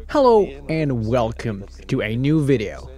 Hello and welcome to a new video.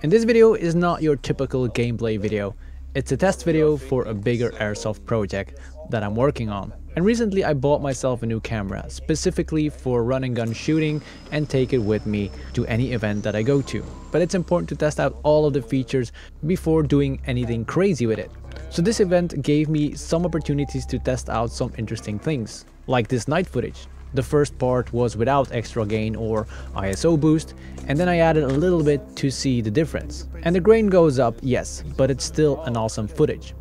And this video is not your typical gameplay video. It's a test video for a bigger airsoft project that I'm working on. And recently I bought myself a new camera specifically for run and gun shooting and take it with me to any event that I go to. But it's important to test out all of the features before doing anything crazy with it. So this event gave me some opportunities to test out some interesting things, like this night footage. The first part was without extra gain or ISO boost, and then I added a little bit to see the difference. And the grain goes up, yes, but it's still an awesome footage.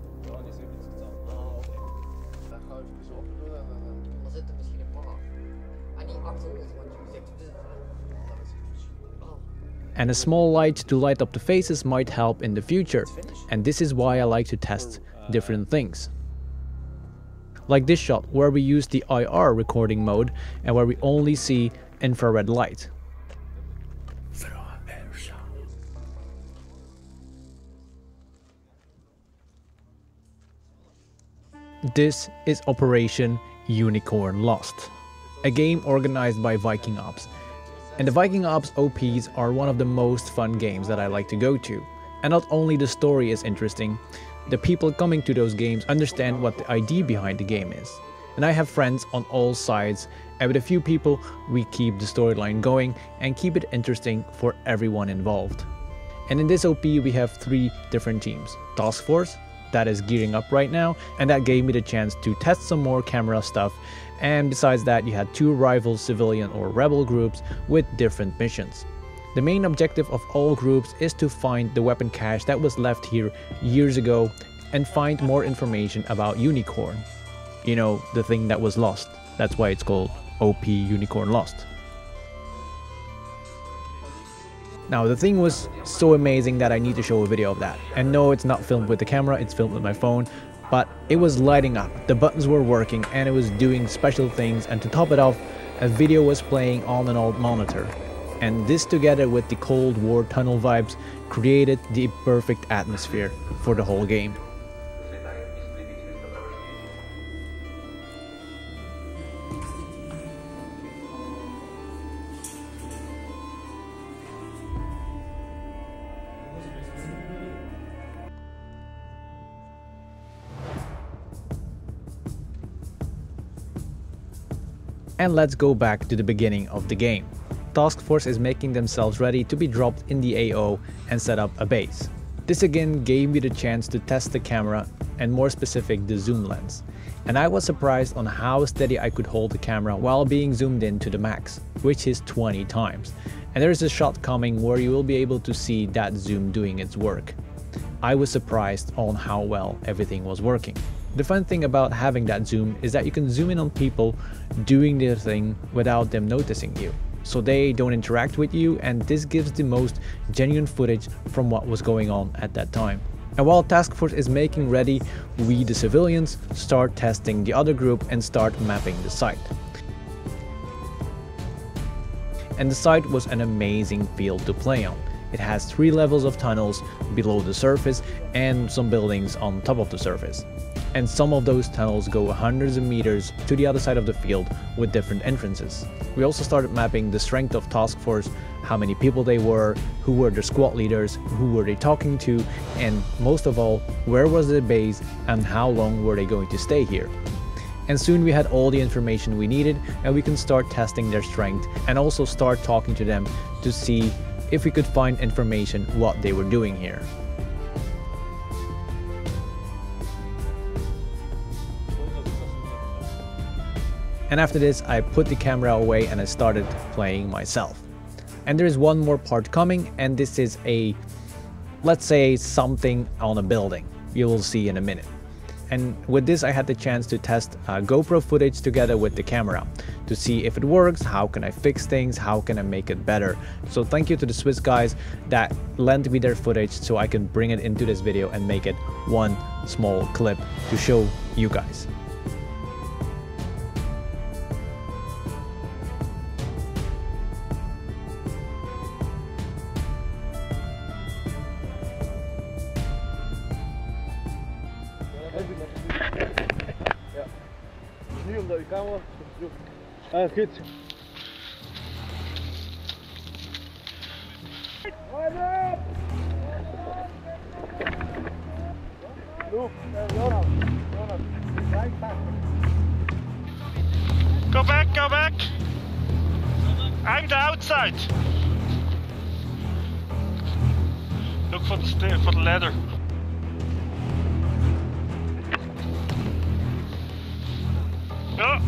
And a small light to light up the faces might help in the future, and this is why I like to test different things. Like this shot where we use the IR recording mode and where we only see infrared light. This is Operation Unicorn Lost, a game organized by Viking Ops. And the Viking Ops OPs are one of the most fun games that I like to go to. And not only the story is interesting, the people coming to those games understand what the idea behind the game is. And I have friends on all sides, and with a few people we keep the storyline going and keep it interesting for everyone involved. And in this OP we have 3 different teams. Task Force, that is gearing up right now, and that gave me the chance to test some more camera stuff. And besides that, you had 2 rival civilian or rebel groups with different missions. The main objective of all groups is to find the weapon cache that was left here years ago and find more information about Unicorn. You know, the thing that was lost. That's why it's called OP Unicorn Lost. Now the thing was so amazing that I need to show a video of that. And no, it's not filmed with the camera, it's filmed with my phone. But it was lighting up, the buttons were working, and it was doing special things, and to top it off, a video was playing on an old monitor. And this together with the Cold War tunnel vibes created the perfect atmosphere for the whole game. And let's go back to the beginning of the game. Task Force is making themselves ready to be dropped in the AO and set up a base. This again gave me the chance to test the camera and more specific the zoom lens. And I was surprised on how steady I could hold the camera while being zoomed in to the max, which is 20 times. And there's a shot coming where you will be able to see that zoom doing its work. I was surprised on how well everything was working. The fun thing about having that zoom is that you can zoom in on people doing their thing without them noticing you. So they don't interact with you, and this gives the most genuine footage from what was going on at that time. And while Task Force is making ready, we the civilians start testing the other group and start mapping the site. And the site was an amazing field to play on. It has 3 levels of tunnels below the surface and some buildings on top of the surface. And some of those tunnels go hundreds of meters to the other side of the field with different entrances. We also started mapping the strength of Task Force, how many people they were, who were their squad leaders, who were they talking to, and most of all, where was the base and how long were they going to stay here. And soon we had all the information we needed, and we can start testing their strength and also start talking to them to see if we could find information what they were doing here. And after this, I put the camera away and I started playing myself. And there is one more part coming, and this is a, let's say, something on a building. You will see in a minute. And with this, I had the chance to test GoPro footage together with the camera to see if it works, how can I fix things, how can I make it better. So thank you to the Swiss guys that lent me their footage so I can bring it into this video and make it one small clip to show you guys. Nu omdat je camera. Ah, goed. Go back, go back. I'm the outside. Look for the ladder. Ja.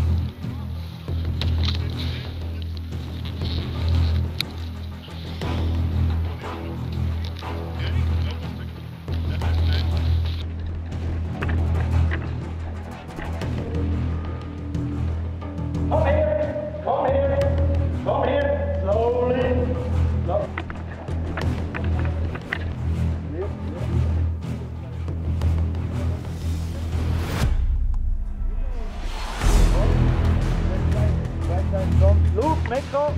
Come here, slowly. Look, make go.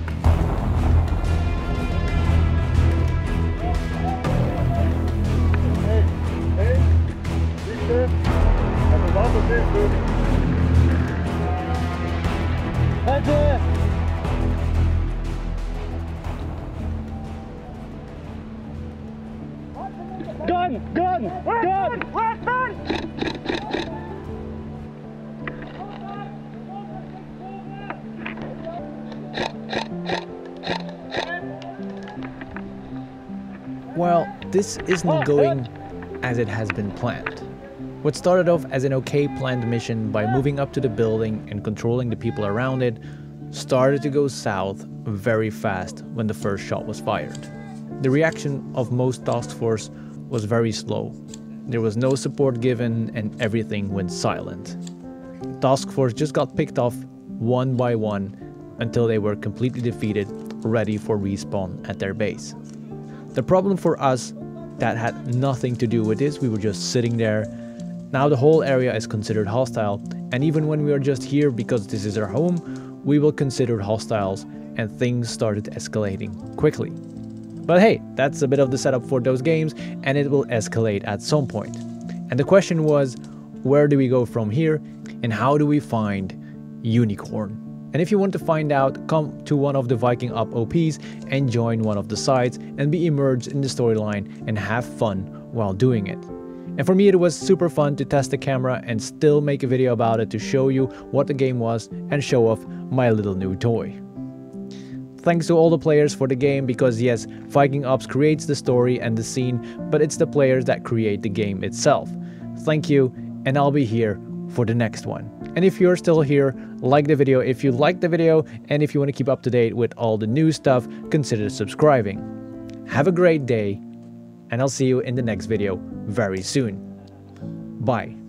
Hey, bitte. Also warte, bitte. Bitte. Gun! Gun! Gun! Weapon! Well, this isn't going as it has been planned. What started off as an okay planned mission by moving up to the building and controlling the people around it started to go south very fast when the first shot was fired. The reaction of most task force was very slow. There was no support given and everything went silent. Task force just got picked off one by one until they were completely defeated, ready for respawn at their base. The problem for us that had nothing to do with this, we were just sitting there. Now the whole area is considered hostile, and even when we are just here because this is our home, we will consider hostiles, and things started escalating quickly. But hey, that's a bit of the setup for those games, and it will escalate at some point. And the question was, where do we go from here, and how do we find Unicorn? And if you want to find out, come to one of the Viking Ops OPs and join one of the sides and be immersed in the storyline and have fun while doing it. And for me, it was super fun to test the camera and still make a video about it to show you what the game was and show off my little new toy. Thanks to all the players for the game, because yes, Viking Ops creates the story and the scene, but it's the players that create the game itself. Thank you, and I'll be here for the next one. And if you're still here, like the video if you liked the video, and if you want to keep up to date with all the new stuff, consider subscribing. Have a great day, and I'll see you in the next video very soon. Bye.